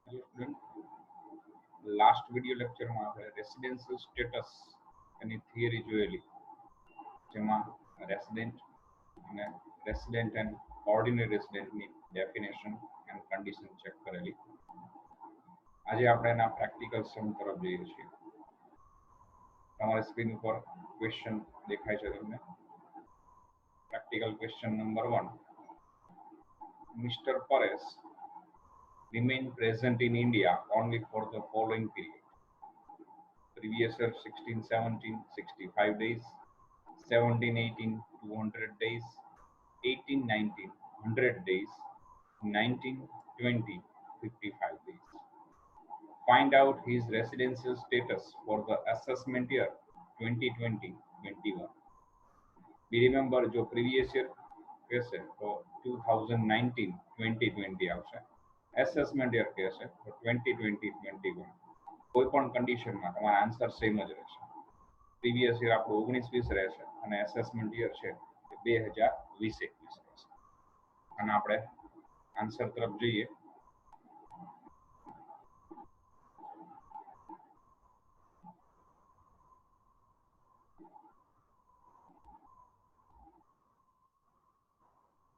Hello student, last video લેક્ચરમાં આપણે residential status એની theory જોયેલી, જેમાં રેસિડેન્ટ અને રેસિડેન્ટ એન્ડ ઓર્ડિનરી રેસિડેન્ટની ડેફિનેશન એન્ડ કન્ડિશન ચેક કરેલી. આજે આપણે એના પ્રેક્ટિકલ સમ તરફ જઈએ છીએ. તમારી સ્ક્રીન ઉપર ક્વેશ્ચન દેખાય છે તમને. Practical question number 1. Mr. Paresh remain present in India only for the following period: previous year 16-17 65 days, 17-18 200 days, 18-19 100 days, 19-20 55 days. Find out his residential status for the assessment year 2020-21. Be remember जो previous year कैसे तो 2019-2020 આવશે. Assessment year કહેશે તો 2020-21. કોઈ પણ કન્ડિશનમાં તમારા આન્સર સેમ જ રહેશે. પ્રીવિયસ યર આપણું 19-20 રહેશે અને એસેસમેન્ટ યર છે એ 2020-21 રહેશે. અને આપણે આન્સર તરફ જોઈએ.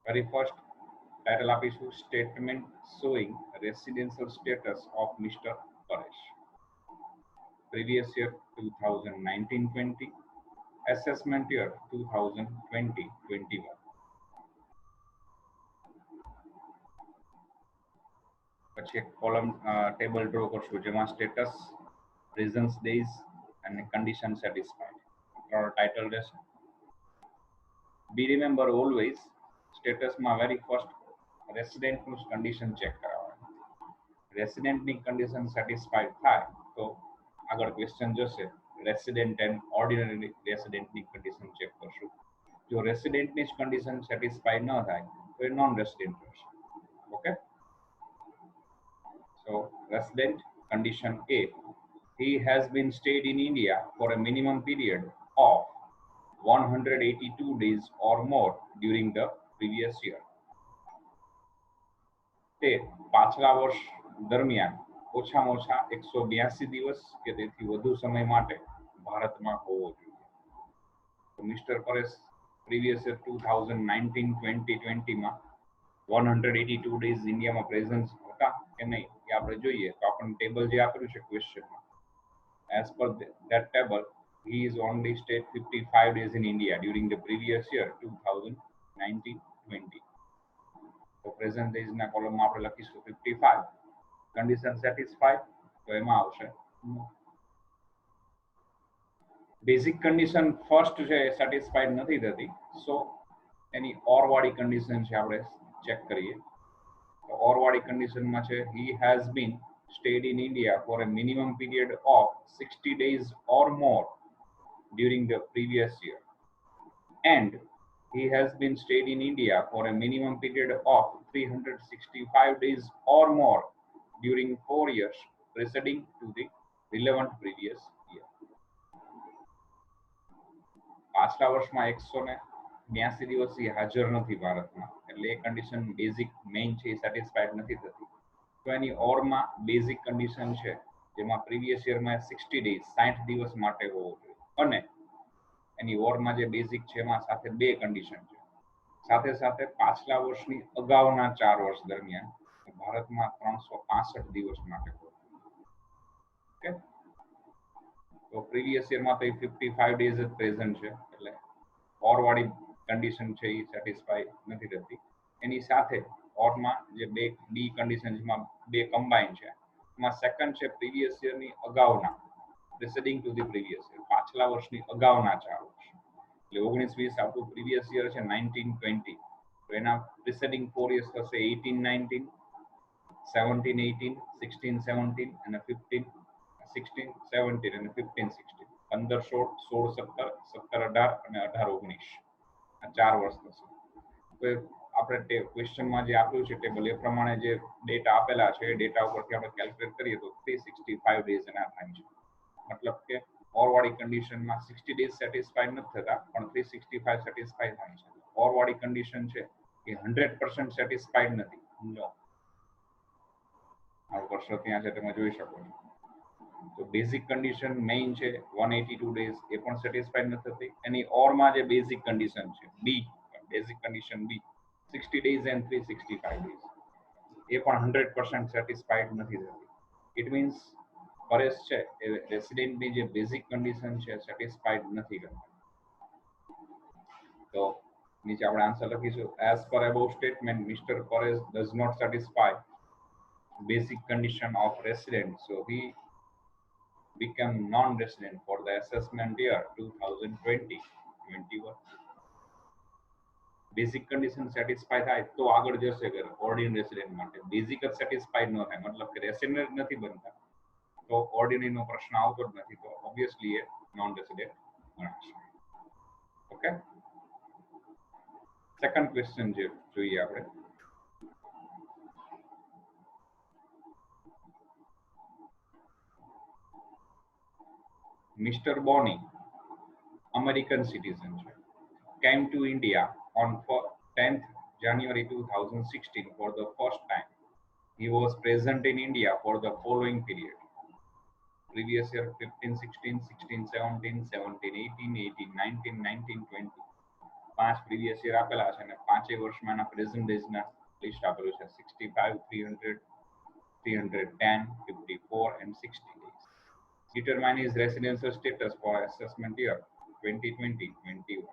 વેરી ફર્સ્ટ टाइटल આપીશું statement showing residential status of mister Paresh. Previous year 2019-20, assessment year 2020-21. પછી એક કોલમ ટેબલ ડ્રો કરશું જેમાં સ્ટેટસ, પ્રેઝન્સ ડેઝ અને કન્ડિશન સેટિસ્ફાઈડ ટાઇટલ રહેશે. બી રિમેમ્બર ઓલવેઝ સ્ટેટસમાં વેરી ફર્સ્ટ રેસિડેન્ટનું કન્ડિશન ચેક કરાવવાનું. રેસિડેન્ટની કન્ડિશન સેટિસ્ફાઈડ થાય તો આગળ ક્વેશ્ચન જશે રેસિડેન્ટ એન્ડ ઓર્ડિનરી રેસિડેન્ટની કન્ડિશન ચેક કરશું. જો રેસિડેન્ટની જ કન્ડિશન સેટિસ્ફાઈડ ન થાય તો એ નોન રેસિડેન્ટ રહેશે. Okay, so resident condition A, he has been stayed in India for a minimum period of 182 days or more during the previous year. તે પાછલા વર્ષ દરમિયાન ઓછામાં ઓછા 182 દિવસ કે તેથી વધુ સમય માટે ભારતમાં હોવો જોઈએ. તો મિસ્ટર પરેશ પ્રીવિયસ યર 2019-2020 માં 182 ડેઝ ઇન્ડિયામાં પ્રેઝન્સ હતા કે નહીં એ આપણે જોઈએ. તો આપણને ટેબલ જે આપેલું છે ક્વેશ્ચનમાં, as per that table he is only stayed 55 days in India during the previous year 2019-20. તો પ્રેઝન્ટ ડેઝ ના કોલમમાં આપણે લખીશું 55. કન્ડિશન સેટિસ્ફાઈડ તો એમાં આવશે બેઝિક કન્ડિશન ફર્સ્ટ છે એ સેટિસ્ફાઈડ નથી થતી, સો એની ઓર વાળી કન્ડિશન છે આપણે ચેક કરીએ. તો ઓર વાળી કન્ડિશનમાં છે he has been stayed in India for a minimum period of 60 days or more during the previous year, and he has been stayed in India for a minimum period of 365 days or more during 4 years preceding to the relevant previous year. પાછલા વર્ષમાં 182 દિવસ હાજર નથી ભારતમાં, એટલે એ condition basic main છે એ satisfied નથી થતી. તો એની ઓરમાં બેઝિક કન્ડિશન છે જેમાં પ્રીવિયસ યરમાં 60 ડેઝ 60 દિવસ માટે હોવો જોઈએ, અને એની ઓરમાં જે બેઝિક છે એમાં સાથે બે કન્ડિશન છે. સાથે સાથે પાછલા વર્ષની અગાઉના 4 વર્ષ દરમિયાન ભારતમાં 365 દિવસ માટે હોવો જોઈએ. ઓકે, તો પ્રીવિયસ યરમાં તો 55 ડેઝ જ પ્રેઝન્ટ છે, એટલે ઓર વાળી કન્ડિશન છે એ સેટિસ્ફાઈ નથી થતી. એની સાથે ઓરમાં જે બે બી કન્ડિશન જેમાં બે કમ્બાઈન છે, એમાં સેકન્ડ છે પ્રીવિયસ યરની અગાઉના, પ્રિસીડિંગ ટુ ધી પ્રીવિયસ યર, પાછલા વર્ષની અગાઉના 4 વર્ષ. એટલે 19-20 આપણું પ્રીવિયસ યર છે 19-20, તો એના પ્રિસીડિંગ 4 યર્સ થશે 18-19, 17-18, 16-17 અને 15-16, અને 15-16. 15-16, 17-17, 17-18 અને 18-19 આ 4 વર્ષ થશે. તો આપણે ક્વેશ્ચનમાં જે આપ્યું છે ટેબલ એ પ્રમાણે જે ડેટા આપેલા છે એ ડેટા ઉપરથી આપણે કેલ્ક્યુલેટ કરીએ તો 365 ડેઝ એના થાય છે. મતલબ કે ઓર વાળી કન્ડિશનમાં 60 ડેઝ સેટિસ્ફાઈડ નથી થતા, પણ 365 સેટિસ્ફાઈ થાય છે. ઓર વાળી કન્ડિશન છે એ 100% સેટિસ્ફાઈડ નથી, નો. આ વર્ષો ત્યાં છે તમે જોઈ શકો છો. તો બેઝિક કન્ડિશન મેઇન છે 182 ડેઝ એ પણ સેટિસ્ફાઈડ નથી થતી. એની ઓરમાં જે બેઝિક કન્ડિશન છે B, basic condition B 60 days and 365 days એ પણ 100% સેટિસ્ફાઈડ નથી થતી. ઇટ મીન્સ પરેશ છે એ રેસિડેન્ટની જે બેઝિક કન્ડિશન છે સેટિસ્ફાઈડ નથી કરતા. તો નીચે આપણે આન્સર લખીશું as per above statement mister Paresh does not satisfy basic condition of resident, so he became non-resident for the assessment year 2020-21. Basic condition satisfy થાય તો આગળ જશે કે ઓર્ડિનરી રેસિડેન્ટ માટે. બેઝિક જ સેટિસ્ફાઈડ ન થાય મતલબ કે રેસિડેન્ટ નથી બનતા તો ઓર્ડિનરી નો પ્રશ્ન આવતો જ નથી, તો ઓબ્વિયસલી એ નોન રેસિડેન્ટ ગણાશે. ઓકે, સેકન્ડ ક્વેશ્ચન જે જોઈએ આપણે, Mr. Boni, American citizen, came to India on 10th January 2016 for the first time. He was present in India for the following period. Previous year 15, 16, 16, 17, 17, 18, 18, 19, 19, 20. 5 previous year આપેલા છે અને 5 વર્ષમાં ના present days ના list આપેલું છે 65, 300, 310, 54 and 60 days. Determine his residential status for assessment year 2020-21.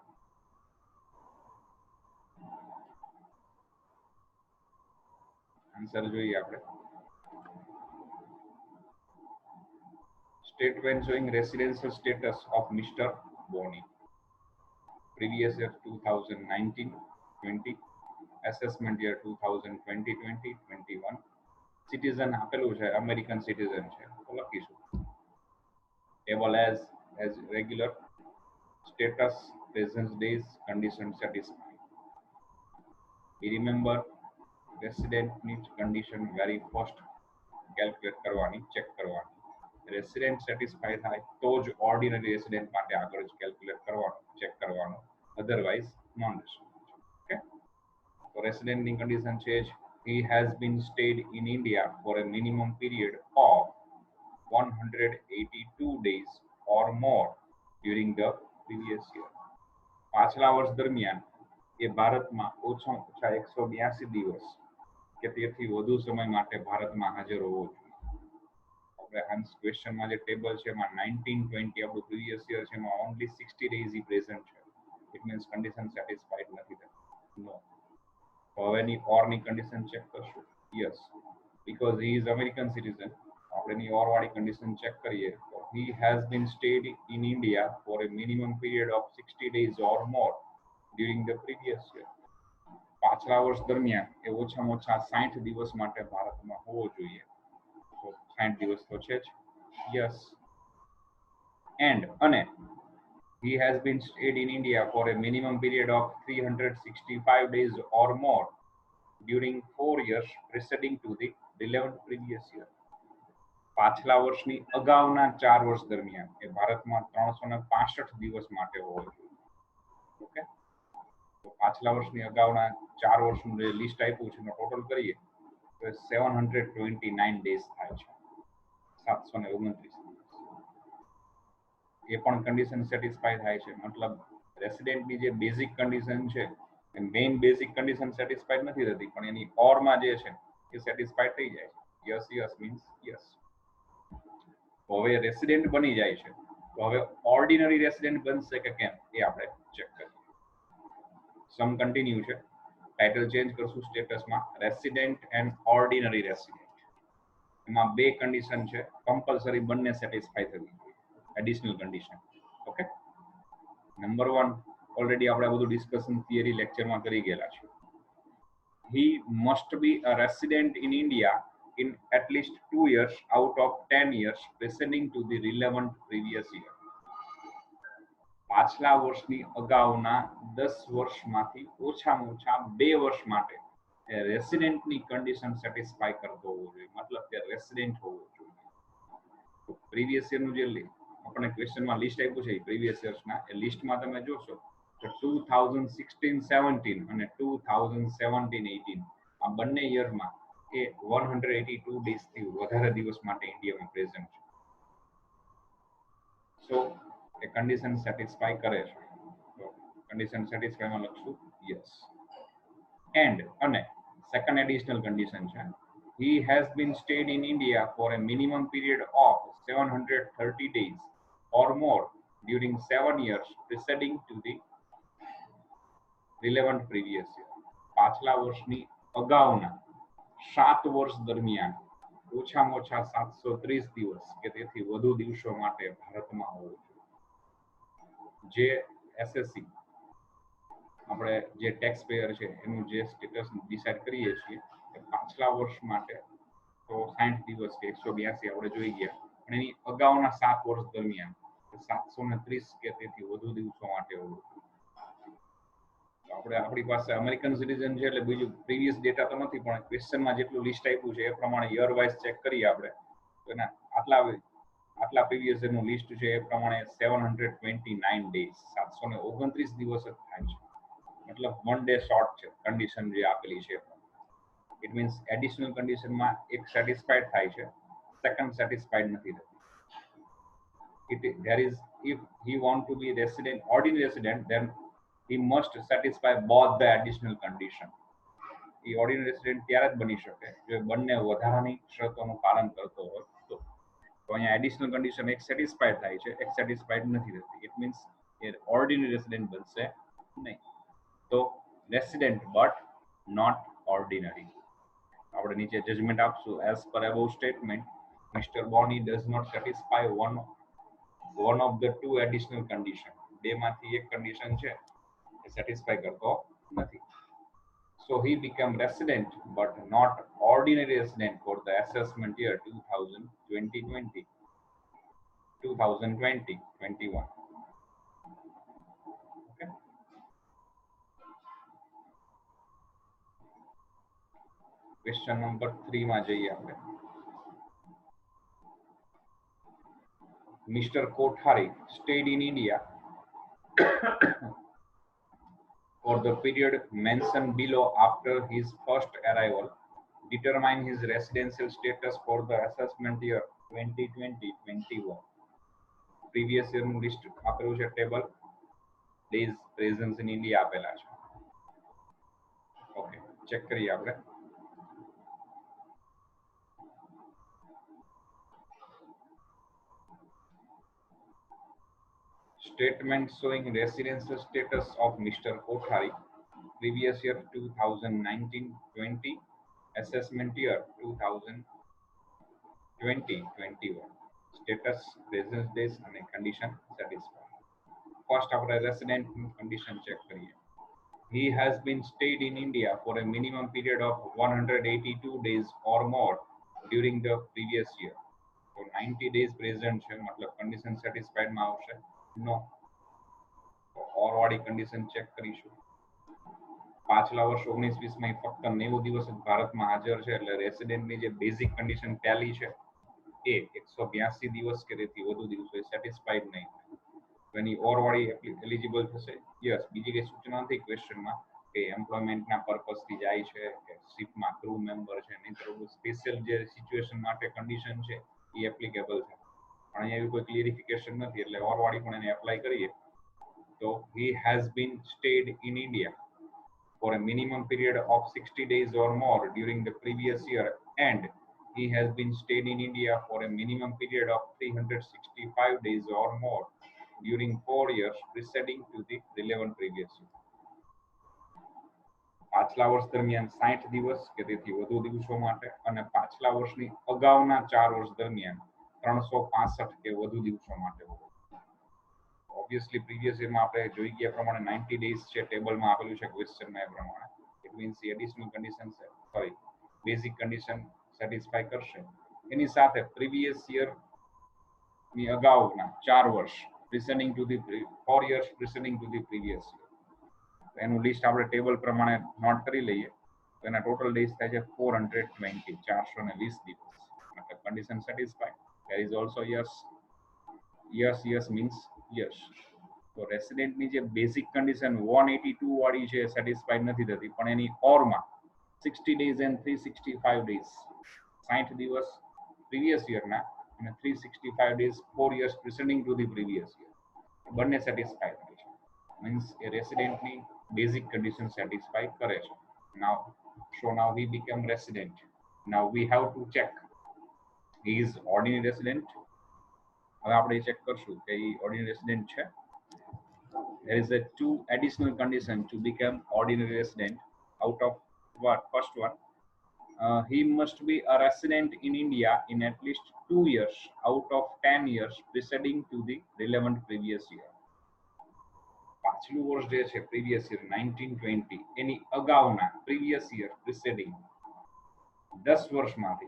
Answer જોઈએ આપણે. Statement showing residential status of Mr. Boni. Previous year 2019-20, assessment year 2020-21. Citizen આપેલું છે અમેરિકન સિટીઝન છે તો લખીશું able as regular, status, present days, condition satisfied. We remember resident need condition very first calculate કરવાની, check કરવાની. Resident satisfy થાય તો જ ઓર્ડિનરી રેસિડેન્ટ માટે આગળ જ કેલ્ક્યુલેટ કરવાનું, ચેક કરવાનું, અધરવાઇઝ નોન રેસિડેન્ટ. ઓકે, તો રેસિડેન્ટની કન્ડિશન છે જ he has been stayed in India for a minimum period of 182 days or more during the previous year. પાછલા વર્ષ દરમિયાન એ ભારતમાં ઓછામાં ઓછા 182 દિવસ કે તેથી વધુ સમય માટે ભારતમાં હાજર હોવો જોઈએ. આપણે ક્વેશ્ચનમાં જે ટેબલ છે એમાં 1920 આપણું પ્રીવિયસ યર છે એમાં ઓન્લી 60 ડેઝ ઈ પ્રેઝન્ટ છે. ઇટ મીન્સ કન્ડિશન સેટિસ્ફાઈડ નથી થતી. નો. તો હવે એની ઓરની કન્ડિશન ચેક કરશું. Yes, because he is American citizen. આપણે એની ઓર વાળી કન્ડિશન ચેક કરીએ તો he has been stayed in India for a minimum period of 60 days or more during the previous year. પાછલા વર્ષ દરમિયાન એ ઓછામાં ઓછા 60 દિવસ માટે ભારતમાં હોવો જોઈએ. તો 60 દિવસ તો છે જ. યસ. એન્ડ અને he has been stayed in India for a minimum period of 365 days or more during 4 years preceding to the relevant previous year. પાછલા વર્ષની અગાઉના 4 વર્ષ દરમિયાન એ ભારતમાં 365 દિવસ માટે હોવો જોઈએ. ઓકે, તો પાછલા વર્ષની અગાઉના 4 વર્ષનું જે લિસ્ટ આપ્યું છે એનો ટોટલ કરીએ તો 729 ડેઝ થાય છે. 729 દિવસ. એ પણ કન્ડિશન સેટિસ્ફાઈ થાય છે. મતલબ રેસિડેન્ટની જે બેઝિક કન્ડિશન છે એ મેઇન બેઝિક કન્ડિશન સેટિસ્ફાઈડ નથી થતી પણ એની ઓરમાં જે છે એ સેટિસ્ફાઈડ થઈ જાય છે. Yes yes means yes. તો હવે રેસિડેન્ટ બની જાય છે તો હવે ઓર્ડિનરી રેસિડેન્ટ બનશે કે કેમ એ આપણે ચેક કરીએ. સમ કન્ટિન્યુ છે. ટાઇટલ ચેન્જ કરશું સ્ટેટસમાં રેસિડેન્ટ એન્ડ ઓર્ડિનરી રેસિડેન્ટ. એમાં બે કન્ડિશન છે, કમ્પલસરી બંને સેટિસ્ફાઈ થવી જોઈએ. Additional condition. Okay, number 1 already આપણે બધું ડિસ્કશન થિયરી લેક્ચરમાં કરી ગયેલા છે. he must be a resident in India in at least 2 years out of 10 years preceding to the relevant previous year. પાછલા વર્ષની અગાઉના 10 વર્ષમાંથી ઓછામાં ઓછા 2 વર્ષ માટે રેસિડેન્ટની કન્ડિશન સેટિસ્ફાઈ કરતો હોવો જોઈએ. મતલબ કે રેસિડેન્ટ હોવો જોઈએ. તો પ્રીવિયસ યરનું જે આપણે ક્વેશ્ચનમાં લિસ્ટ આપ્યું છે પ્રીવિયસ યર્સના એ લિસ્ટમાં તમે જોશો તો 2016-17 અને 2017-18 આ બંને યરમાં એ 182 ડેઝ થી વધારે દિવસ માટે ઇન્ડિયામાં પ્રેઝન્ટ છે. સો એ કન્ડિશન સેટિસ્ફાય કરે છે. તો કન્ડિશન સેટિસ્ફાય માં લખશું યસ. એન્ડ અને સેકન્ડ એડિશનલ કન્ડિશન છે, he has been stayed in India for a minimum period of 730 days or more during 7 years preceding to the relevant previous year. પાછલા વર્ષની અગાઉના 7 વર્ષ દરમિયાન ઓછામાં ઓછા 730 દિવસ કે તેથી વધુ દિવસો માટે ભારતમાં હોવું જોઈએ. જે એસએસસી આપણે જે ટેક્સ પેયર છે એનું જે સ્ટેટસ ડિસાઇડ કરીએ છીએ કે પાછલા વર્ષ માટે તો 60 દિવસ કે 182 આપણે જોઈ ગયા, પણ એની અગાઉના 7 વર્ષ દરમિયાન 730 કે તેથી વધુ દિવસો માટે હોવું. આપણે આપણી પાસે અમેરિકન સિટીઝન છે એટલે બીજું પ્રીવિયસ ડેટા તો નથી, પણ ક્વેશ્ચનમાં જેટલું લિસ્ટ આપ્યું છે એ પ્રમાણે યર વાઇઝ ચેક કરીએ આપણે તો એના આટલા પ્રીવિયસ એનું લિસ્ટ છે એ પ્રમાણે 729 ડેઝ 729 દિવસ જ થાય છે. મતલબ 1 ડે શોર્ટ છે કન્ડિશન જે આપેલી છે. ઇટ મીન્સ એડિશનલ કન્ડિશનમાં એક સેટિસ્ફાઈડ થાય છે, સેકન્ડ સેટિસ્ફાઈડ નથી થતી. There is, if he want to be resident, ordinary resident, then he must satisfy both the additional condition. A ordinary resident ત્યારે જ બની શકે જો બંને વધારાની શરતોનું પાલન કરતો હોય તો. અહીંયા એડિશનલ કન્ડિશન એક સેટિસ્ફાઈડ થાય છે, એક સેટિસ્ફાઈડ નથી થતી. It means A ordinary resident બનશે નહીં. તો રેસિડેન્ટ બટ નોટ ઓર્ડિનરી. આપણે નીચે જજમેન્ટ આપશું. As per above statement, mister Bonny does not satisfy one of the two additional condition. બેમાંથી એક કન્ડિશન છે એ સેટિસ્ફાય કરતો નથી. So he became resident but not ordinary resident for the assessment year 2020 2021. Okay. Question number 3 માં જઈએ આપણે. Mr. Kothari stayed in India for the period mentioned below after his first arrival. Determine his residential status for the assessment year 2020-21. Previous year નું list આપેલું છે, table days presence in India આપેલા છે. Okay, check કરીએ આપણે. Statement showing residential status of Mr. Kothari, previous year 2019-20, assessment year 2020-21. Status, presence days and condition satisfied. First આપણે resident condition check કરીએ. He has been stayed in India for a minimum period of 182 days or more during the previous year. So 90 days present છે, મતલબ condition satisfied માં આવશે નો. ઓર વાળી condition check કરીશું. પાછલા વર્ષ 19-20 માં ફક્ત 90 દિવસ જ ભારતમાં હાજર છે, એટલે રેસિડેન્ટની જે બેઝિક કન્ડિશન ટેલી છે એ 182 દિવસ કે તેથી વધુ દિવસો સેટિસ્ફાઈડ નહીં થાય. એની ઓર વાળી એલિજિબલ થશે યસ. બીજી કઈ સૂચના નથી ક્વેશ્ચનમાં કે એમ્પ્લોયમેન્ટના પર્પસથી જાય છે કે શિપમાં ક્રૂ મેમ્બર છે, નહીં તો સ્પેશિયલ જે સિચ્યુએશન માટે કન્ડિશન છે એ એપ્લિકેબલ છે. પણ અહીંયા એવી કોઈ ક્લિયરિફિકેશન નથી, એટલે ઓર વાળી પણ એને એપ્લાય કરીએ. So he has been stayed in India for a minimum period of 60 days or more during the previous year, and he has been stayed in India for a minimum period of 365 days or more during 4 years preceding to the relevant previous year. પાછલા વર્ષ દરમિયાન 60 દિવસ કે તેથી વધુ દિવસો માટે અને પાછલા વર્ષની અગાઉના 4 વર્ષ દરમિયાન 365 કે વધુ દિવસો માટે. ઓબ્વિયસલી પ્રીવિયસ યરમાં આપણે જોઈ ગયા પ્રમાણે 90 ડેઝ છે, ટેબલમાં આપેલું છે ક્વેશ્ચનમાં એ પ્રમાણે. It means additional condition basic condition satisfy કરશે. એની સાથે પ્રીવિયસ યરની અગાઉના 4 વર્ષ preceding to the 4 years preceding to the previous year. એનું લિસ્ટ આપણે ટેબલ પ્રમાણે નોટ કરી લઈએ તો એના ટોટલ ડેઝ થાય છે 420 420 દિવસ. મતલબ condition satisfy. There is also yes. Yes means yes. તો રેસિડેન્ટની જે બેઝિક કન્ડિશન 182 વાળી છે સેટિસ્ફાઈડ નથી થતી, પણ એની ઓરમાં 60 days and 365 days 60 દિવસ previous year ના અને 365 days 4 years preceding to the previous year બંને satisfy થાય છે means a resident ની basic condition satisfy કરે છે now he became resident. Now we have to check he is ordinary resident. હવે આપણે ચેક કરશું કે એ ordinary resident છે. There is a two additional condition to become ordinary resident. Out of what? First one, he must be a resident in India in at least 2 years out of 10 years preceding to the relevant previous year. પાછલું વર્ષ જે છે previous year 1920 એની અગાઉના previous year preceding 10 વર્ષમાંથી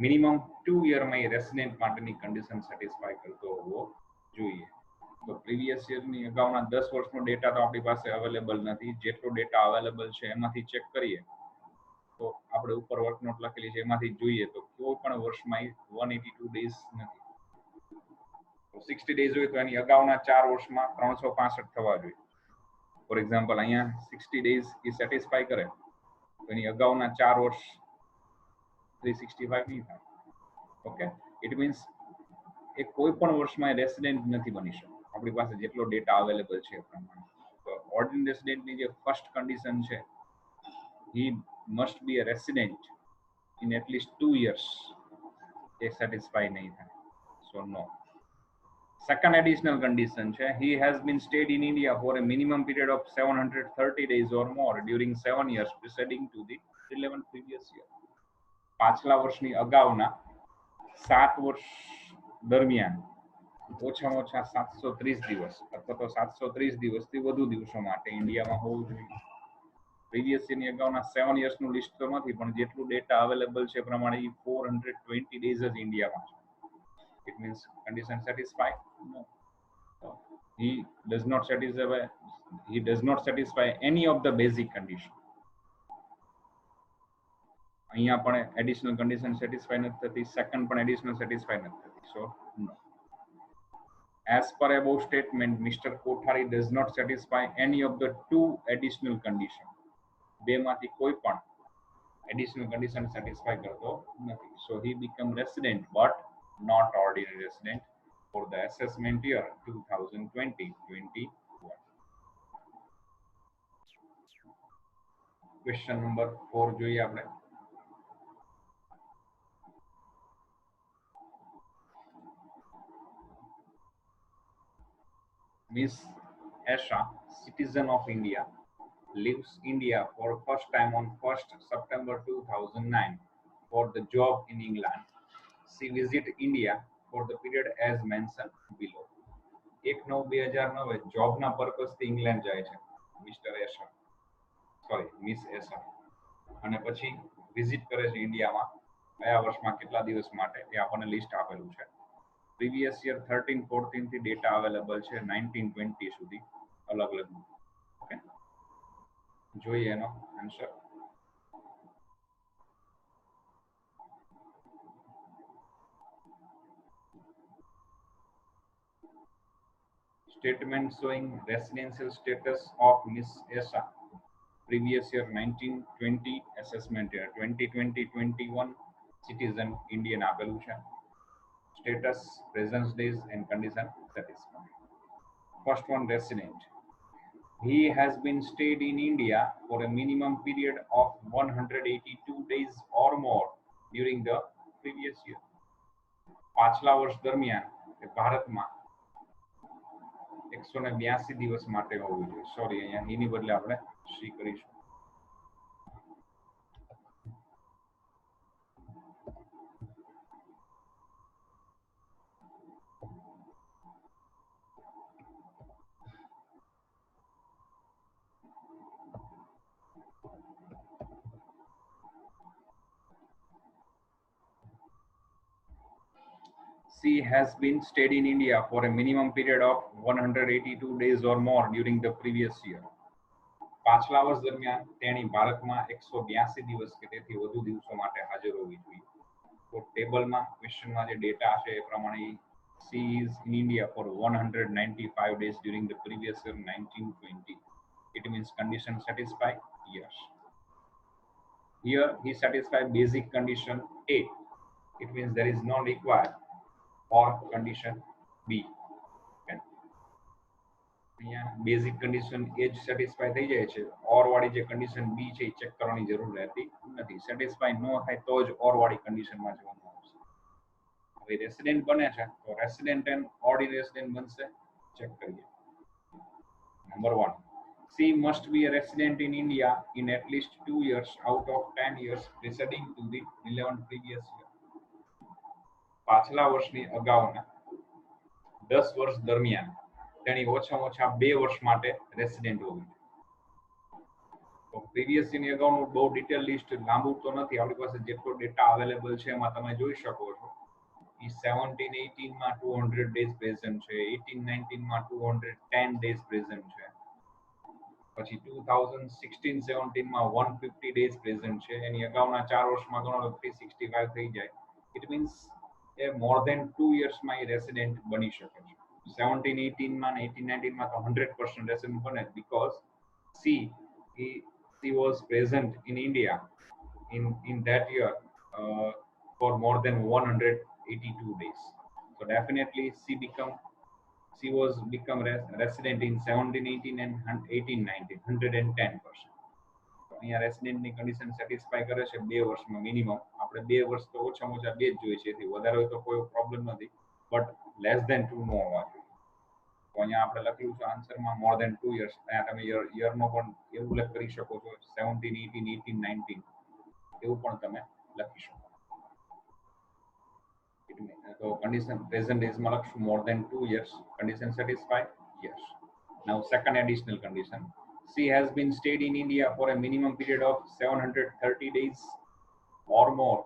minimum 2 યરમાં એ resident માટેની condition satisfy કરતો હોવો જોઈએ. તો પ્રીવિયસ યરની અગાઉના 10 વર્ષનો ડેટા તો આપણી પાસે અવેલેબલ નથી. જેટલો ડેટા અવેલેબલ છે એમાંથી ચેક કરીએ તો આપણે ઉપર વર્ક નોટ લખેલી છે એમાંથી જોઈએ તો કોઈ પણ વર્ષમાં 182 ડેઝ નથી. તો 60 ડેઝ હોય તો એની અગાઉના 4 વર્ષમાં 365 થવા જોઈએ. ફોર એક્ઝામ્પલ અહીંયા 60 ડેઝ એ સેટિસ્ફાય કરે તો એની અગાઉના 4 વર્ષ 365 નહીં થાય. ઓકે, ઇટ મીન્સ એ કોઈ પણ વર્ષમાં રેસિડેન્ટ નથી બની શકે આપણી પાસે જેટલો ડેટા અવેલેબલ છે એ પ્રમાણે. તો ઓર્ડિનરી રેસિડેન્ટની જે ફર્સ્ટ કન્ડિશન છે he must be a resident in at least 2 years A satisfy નહીં થાય. સો નો. Second additional condition છે he has been stayed in India for a minimum period of 730 days or more during 7 years preceding to the relevant previous year. પાછલા વર્ષની અગાઉના 7 વર્ષ દરમિયાન ઓછામાં ઓછા 730 દિવસ અથવા તો 730 દિવસથી વધુ દિવસો માટે ઇન્ડિયામાં હોવું જોઈએ. પ્રીવિયસ યરની અગાઉના 7 યર્સનું લિસ્ટ તો નથી પણ જેટલું ડેટા અવેલેબલ છે એ પ્રમાણે 420 ડેઝ જ ઇન્ડિયામાં છે. It means condition satisfied? No. So he does not satisfy any of the basic condition. અહીંયા પણ additional condition satisfy નથી થતી. Second પણ additional satisfy નથી થતી. So no. As per above statement, Mr. Kothari does not satisfy any of the two additional condition. બેમાંથી કોઈ પણ additional condition satisfy કરતો નથી. So he become resident but not ordinary resident for the assessment year 2020-21. Question number 4 જોઈએ આપણે. Miss Asha, citizen of India, leaves India for first time on 1st September 2009 for the job in England. She visited India for the period as mentioned below. 1/9/2009 જોબના પર્પસથી England જાય છે miss Esha અને પછી visit કરે છે ઇન્ડિયામાં કયા વર્ષમાં કેટલા દિવસ માટે એ આપણને લિસ્ટ આપેલું છે. પ્રીવિયસ યર 13-14 થી ડેટા અવેલેબલ છે 1920 સુધી અલગ અલગ. ઓકે, જોઈએ એનો answer. Statement showing residential status of Miss Esa. Previous year 1920 assessment year 2020-21 citizen Indian આપેલું છે. Status, presence days and condition satisfied. First one, resident. He has been stayed in India for a minimum period of 182 days or more during the previous year. પાછલા વર્ષ દરમિયાન ભારતમાં 182 દિવસ માટે હોવું જોઈએ. સોરી, અહીંયા એની બદલે આપણે સી કરીશું. She has been stayed in India for a minimum period of 182 days or more during the previous year. પાછલા વર્ષ દરમિયાન તેણી ભારતમાં 182 દિવસ કે તેથી વધુ દિવસો માટે હાજર હોવી જોઈએ. તો ટેબલમાં ક્વેશ્ચનમાં જે ડેટા છે એ પ્રમાણે she is in India for 195 days during the previous year 1920. It means condition satisfied? Yes. Here he satisfied basic condition A. It means there is no required or condition B. Okay. અહીંયા basic condition એ જ satisfy થઈ જાય છે, ઓર વાળી જે condition બી છે એ check કરવાની જરૂર રહેતી નથી. સેટિસ્ફાય ન થાય તો જ ઓર વાળી કન્ડિશનમાં જવાનું આવશે. હવે રેસિડેન્ટ બને છે તો રેસિડેન્ટ એન્ડ ઓર્ડિનરી રેસિડેન્ટ બનશે. ચેક કરીએ. Number 1, C must be a resident in India in at least 2 years out of 10 years preceding to the relevant previous year. પાછલા વર્ષની અગાઉના 10 વર્ષ દરમિયાન તેની ઓછામાં ઓછા 2 વર્ષ માટે રેસિડેન્ટ હોવી જોઈએ. તો પ્રીવિયસ યરની અગાઉનું બહુ ડિટેલ લિસ્ટ લાંબુ તો નથી, આપણી પાસે જેટલો ડેટા અવેલેબલ છે એમાં તમે જોઈ શકો છો. એ 17-18 માં 200 ડેઝ પ્રેઝન્ટ છે, 18-19 માં 210 ડેઝ પ્રેઝન્ટ છે, પછી 2016-17 માં 150 ડેઝ પ્રેઝન્ટ છે, એની અગાઉના 4 વર્ષમાં ગણો તો 365 થઈ જાય. It means a more than 2 યર્સમાં એ રેસિડેન્ટ બની શકે છે. 17-18 માં ને 18-19 માં તો 100% રેસિડેન્ટ બને, because he was present in India in that year for more than 182 days. So definitely she was become resident in 17-18 and 18-19, 110%. અહીંયા રેસિડેન્ટની કન્ડિશન સેટિસ્ફાય કરે છે 2 વર્ષમાં મિનિમમ. આપણે 2 વર્ષ તો ઓછામાં ઓછા 2 જ જોઈએ છે, એથી વધારે હોય તો કોઈ પ્રોબ્લેમ નથી, બટ લેસ ધેન 2 નો હોવા જોઈએ. તો અહીંયા આપણે લખ્યું છે આન્સરમાં મોર ધેન 2 યર્સ. અહીંયા તમે યરનો પણ એવું ઉલ્લેખ કરી શકો છો, 17-18, 18-19 એવું પણ તમે લખી શકો. તો condition present is લખશું more than 2 years. Condition satisfied? Yes. Now second additional condition, she has been stayed in India for a minimum period of 730 days or more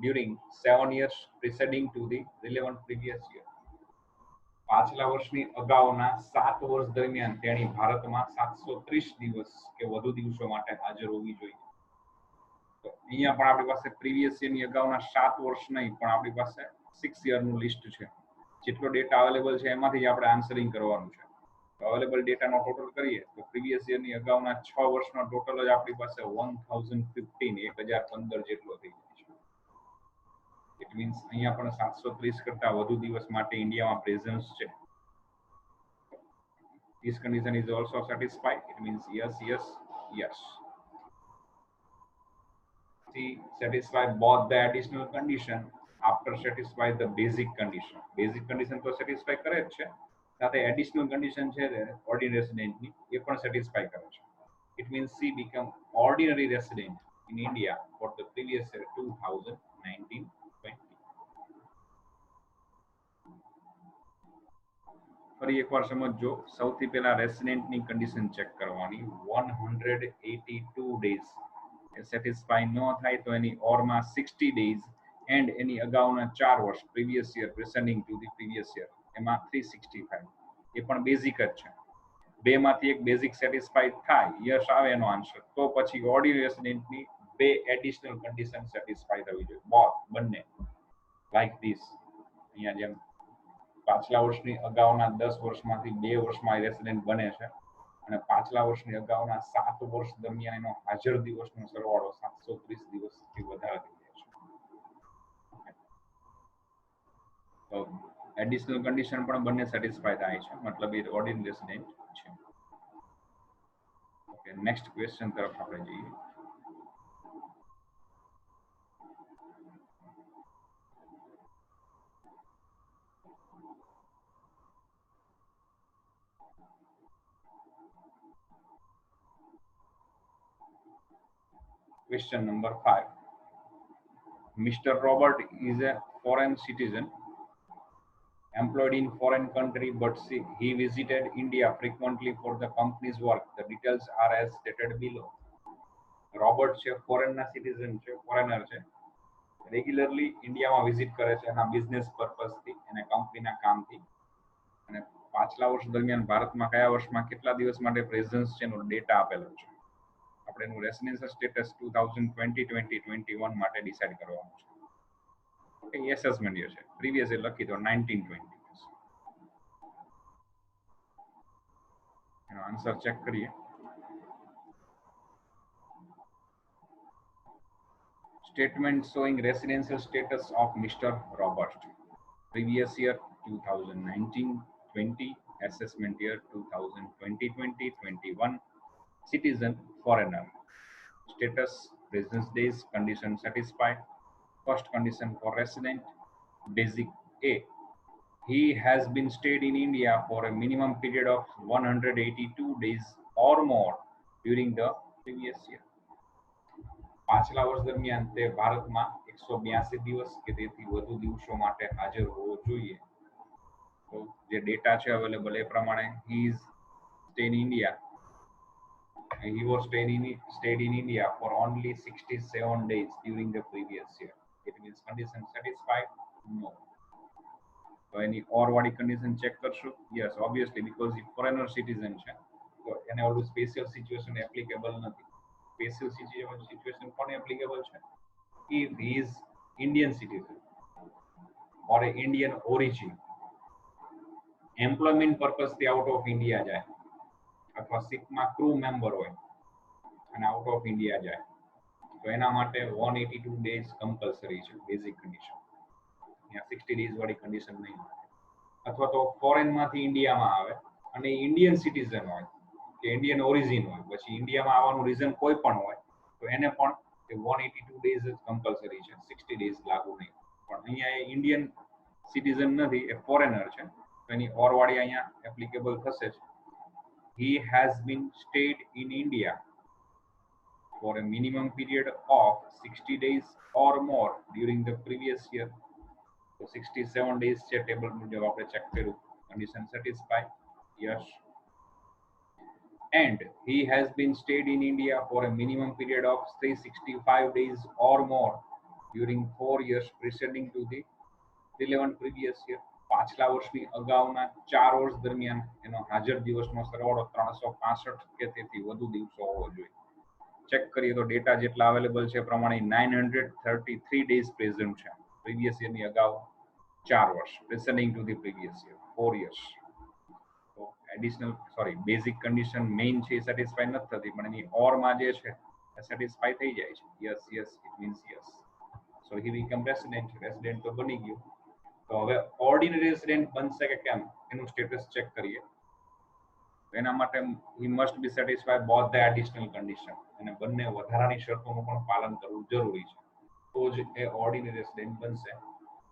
during 7 years preceding to the relevant previous year. પાછલા વર્ષની અગાઉના 7 વર્ષ દરમિયાન તેણી ભારતમાં 730 દિવસ કે વધુ દિવસો માટે હાજર હોવી જોઈએ. તો અહીંયા પણ આપણી પાસે પ્રીવિયસ યરની અગાઉના 7 વર્ષ નહીં, પણ આપણી પાસે 6 યરનું લિસ્ટ છે. જેટલો ડેટા અવેલેબલ છે એમાંથી જ આપણે આન્સરિંગ કરવાનું છે. તો અવેલેબલ ડેટાનો ટોટલ કરીએ તો પ્રીવિયસ યરની અગાઉના 6 વર્ષનો ટોટલ જ આપણી પાસે 1015 જેટલો થઈ જાય છે. ઇટ મીન્સ અહીંયા પણ 730 કરતા વધુ દિવસ માટે ઇન્ડિયામાં પ્રેઝન્સ છે. This condition is also satisfied. It means yes, yes, yes. She satisfied both the additional condition after satisfy the basic condition. Basic condition તો satisfy કરે જ છે, સાથે additional condition છે ordinary resident ની એ પણ satisfy કરે છે. It means she become ordinary resident in India for the previous year 2019-20. ફરી એકવાર સમજો. સૌથી પહેલા રેસિડેન્ટની કન્ડિશન ચેક કરવાની. 182 ડેઝ સેટિસ્ફાય ન થાય તો એની ઓરમાં 60 ડેઝ એન્ડ એની અગાઉના 4 વર્ષ previous year preceding to the previous year એમાં 365. એ પણ બેઝિક જ છે. બેમાંથી એક બેઝિક સેટિસ્ફાઈડ થાય, યસ આવે એનો આન્સર, તો પછી ઓર્ડિનરી રેસિડેન્ટની 2 એડિશનલ કન્ડિશન સેટિસ્ફાઈ થવી જોઈએ. બોથ બંને લાઈક ધીસ. અહીંયા જેમ પાછલા વર્ષની અગાઉના 10 વર્ષમાંથી 2 વર્ષમાં રેસિડેન્ટ બને છે, અને પાછલા વર્ષની અગાઉના 7 વર્ષ દરમિયાન એનો હાજર દિવસનો સરવાળો 730 દિવસથી વધારે થઈ જાય છે. તો એડિશનલ કન્ડિશન પણ બંને સેટિસ્ફાય થાય છે, મતલબ એ ઓર્ડિનરી રેસિડેન્ટ છે. ઓકે, નેક્સ્ટ ક્વેશ્ચન તરફ આપણે જઈએ. Question number 5. Mr. Robert is a foreign citizen employed in foreign country, but he visited India frequently for the company's work. The details are as stated below. Robert છે ફોરેનના citizen છે, foreigner છે, regularly ઇન્ડિયામાં visit કરે છે એના business પર્પઝથી અને કંપનીના કામથી, અને પાછલા વર્ષ દરમિયાન ભારતમાં કયા વર્ષમાં કેટલા દિવસ માટે પ્રેઝન્સ છે એનો ડેટા આપેલો છે. આપણે એનું રેસિડેન્શિયલ સ્ટેટસ 2020-2021 માટે ડિસાઈડ કરવાનું છે. ઓકે, એસેસમેન્ટ યર છે, પ્રીવિયસ યર લખી દો 1920. એનો આન્સર ચેક કરીએ. statement showing residential status of Mr. Robert. Previous year 2019-20, assessment year 2020-21, citizen, foreigner. Status, business days, condition satisfied. First condition for resident, basic A. He has been stayed in India for a minimum period of 182 days or more during the previous year. પાછલા વર્ષ દરમિયાન તે ભારતમાં 182 દિવસ કે તેથી વધુ દિવસો માટે હાજર હોવો જોઈએ. તો જે ડેટા છે અવેલેબલ એ પ્રમાણે he is stayed in India. He was stayed in India for only 67 days during the previous year. It means condition satisfied? No. So any or વાળી condition check કરશું? Yes, obviously, because he foreigner citizen છે તો એને ઓલું special situation applicable નથી. Special situation કોને applicable છે? If he is Indian citizen or a Indian origin, employment purpose થી આઉટ ઓફ ઇન્ડિયા જાય અથવા શિપમાં ક્રૂ મેમ્બર હોય અને આઉટ ઓફ ઇન્ડિયા જાય તો એના માટે 182 ડેઝ કમ્પલસરી છે બેઝિક કન્ડિશન. ત્યાં 60 ડેઝ વાળી કન્ડિશન નહીં હોય. અથવા તો ફોરેન માંથી ઇન્ડિયામાં આવે અને ઇન્ડિયન સિટીઝન હોય કે ઇન્ડિયન ઓરિજિન હોય પછી ઇન્ડિયામાં આવવાનું રીઝન કોઈ પણ હોય તો એને પણ 182 ડેઝ જ કમ્પલસરી છે, 60 ડેઝ લાગુ નહીં. પણ અહીંયા એ ઇન્ડિયન સિટીઝન નથી, એ ફોરેનર છે તો એની ઓર વાળી અહીંયા એપ્લિકેબલ થશે જ. He has been stayed in India for a minimum period of 60 days or more during the previous year. So 67 days છે ટેબલ મુજબ આપણે ચેક કર્યું. Condition satisfied? Yes. And he has been stayed in India for a minimum period of 365 days or more during 4 years preceding to the relevant previous year. પાછલા વર્ષની અગાઉના 4 વર્ષ દરમિયાન એનો હાજર દિવસનો સરવાળો 365 કે તેથી વધુ દિવસો હોવો જોઈએ. ચેક કરીએ તો ડેટા જેટલા અવેલેબલ છે પ્રમાણે 933 ડેઝ પ્રેઝન્ટ છે. પ્રીવિયસ યરની અગાઉ 4 વર્ષ preceding to the previous year 4 years. તો એડિશનલ બેઝિક કન્ડિશન મેઇન છે સેટિસ્ફાઈ નથી થતી પણ એની ઓરમાં જે છે એ સેટિસ્ફાઈ થઈ જાય છે. Yes yes it means yes. So he become resident. Resident તો બની ગયું. તો હવે ઓર્ડિનરી રેસિડેન્ટ બનશે કે કેમ એનું સ્ટેટસ ચેક કરીએ. એના માટે he must be satisfied both the additional condition. અને બંને વધારાની શરતોનું પણ પાલન કરવું જરૂરી છે તો જ એ ઓર્ડિનરી રેસિડેન્ટ બનશે.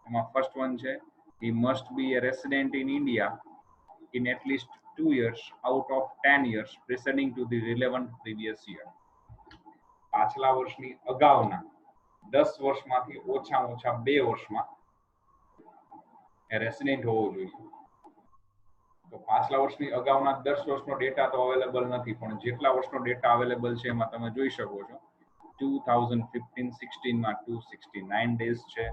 એમાં ફર્સ્ટ વન છે he must be a resident in India in at least 2 years out of 10 years preceding to the relevant previous year. પાછલા વર્ષની અગાઉના 10 વર્ષમાંથી ઓછામાં ઓછા 2 વર્ષમાં રેસિડેન્ટ હોવો જોઈએ. તો પાછલા વર્ષની અગાઉના 10 વર્ષનો ડેટા તો અવેલેબલ નથી પણ જેટલા વર્ષનો ડેટા અવેલેબલ છે એમાં તમે જોઈ શકો છો 2015-16 માં 269 ડેઝ છે,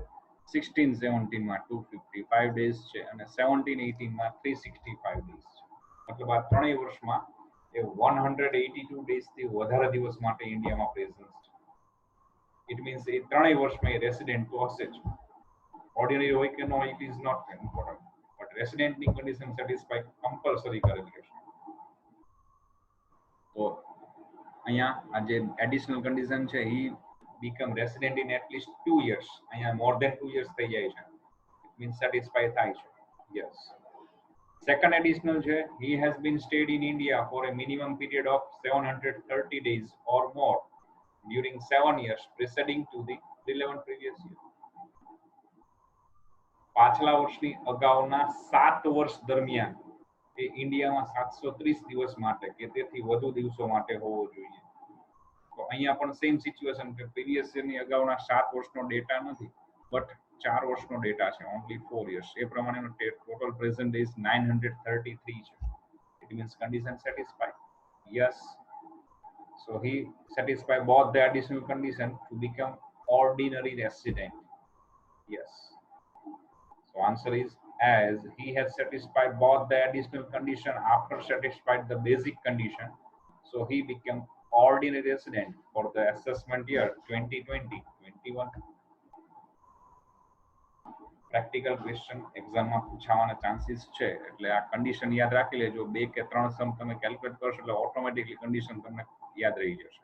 16-17 માં 255 ડેઝ છે અને 17-18 માં 365 ડેઝ છે. મતલબ આ ત્રણેય વર્ષમાં એ 182 ડેઝ થી વધારે દિવસ માટે ઇન્ડિયામાં પ્રેઝન્સ છે. ઇટ મીન્સ એ ત્રણેય વર્ષમાં એ રેસિડેન્ટ તો હશે જ. ઓર્ડિનરી હોય કે no it is not important but રેસિડેન્ટની કન્ડિશન સેટિસ્ફાઈ કમ્પલસરી કરેલી હશે. તો અહીંયા આ જે એડિશનલ કન્ડિશન છે he become resident in at least 2 years. અહીંયા મોર ધેન 2 years થઈ જાય છે. ઇટ મીન્સ સેટિસ્ફાઈ થાય છે. યસ. સેકન્ડ એડિશનલ છે he has been stayed in India for a minimum period of 730 days or more during 7 years preceding to the relevant previous year. પાછલા વર્ષની અગાઉના 7 વર્ષ દરમિયાન એ ઇન્ડિયામાં 730 દિવસ માટે કે તેથી વધુ દિવસો માટે હોવો જોઈએ. તો અહીંયા પણ સેમ સિચ્યુએશન કે પ્રીવિયસ યરની અગાઉના 7 વર્ષનો ડેટા નથી બટ 4 વર્ષનો ડેટા છે ઓન્લી 4 years. એ પ્રમાણેનો ટોટલ પ્રેઝન્ટ ડેઝ 933 છે. It means condition satisfied. Yes. So he satisfy both the additional condition to become ordinary resident. Yes. So answer is as he has satisfied both the additional condition after satisfied the basic condition. So he became ordinary resident for the assessment year 2020-21. Practical question એક્ઝામમાં પૂછાવાના chances છે એટલે આ condition યાદ રાખી લેજો. 2 કે 3 સમ તમે calculate કરશો એટલે ઓટોમેટિકલી કન્ડિશન તમને યાદ રહી જશે.